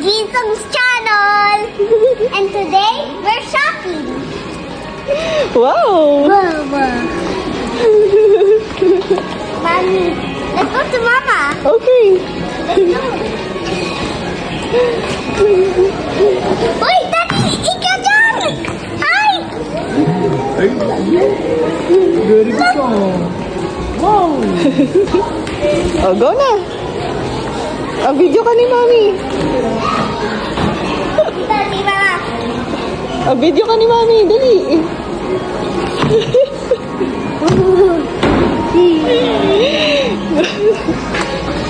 Jisung's channel! And today, we're shopping! Wow! Mama! Mommy, let's go to Mama! Okay. Uy, Daddy! Ikaw dyan! Ay! Very good. Wow! Oh, go na. Ang video ka ni Mami. Daddy, Mama! Ang video ka ni Mami. Dali.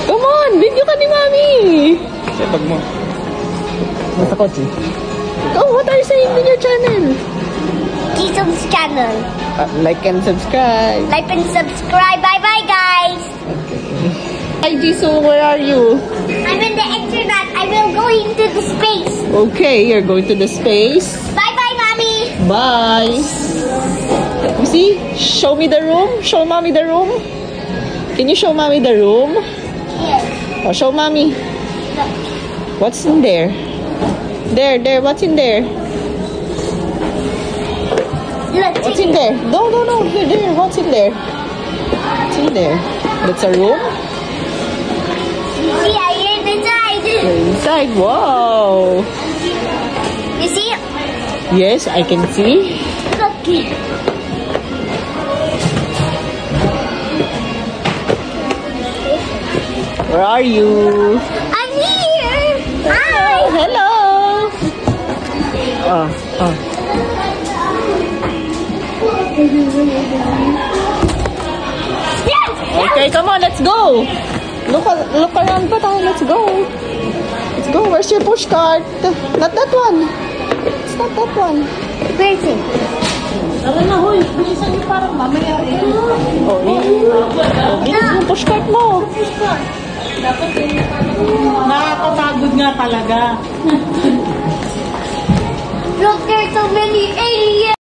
Come on, video ka ni Mami. Sa bag mo. Nasa kotse. Oh, what are you saying in your channel? Jisung's channel. Like and subscribe. Like and subscribe. Bye-bye, guys! Hi, Jisoo, where are you? I'm in the internet. I will go into the space. Okay, you're going to the space. Bye-bye, Mommy! Bye. You see? Show me the room. Show Mommy the room. Can you show Mommy the room? Here. Oh, show Mommy. What's in there? There. What's in there? Look, What's in there? No. There. What's in there? What's in there? That's a room? see, I am inside. You're inside. Wow. You see? Yes, I can see. Cookie. Where are you? I'm here. Hi. Hello. Yes. Okay, come on, let's go. Look around pa tayo. Let's go. Let's go. Where's your push cart? Not that one. It's not that one. Where is it? Tara na, hoy. Bilisan niyo parang mamaya eh. Oh, bilis yung push cart mo. Dapat eh. Nakakapagod nga talaga. Look, there's so many aliens.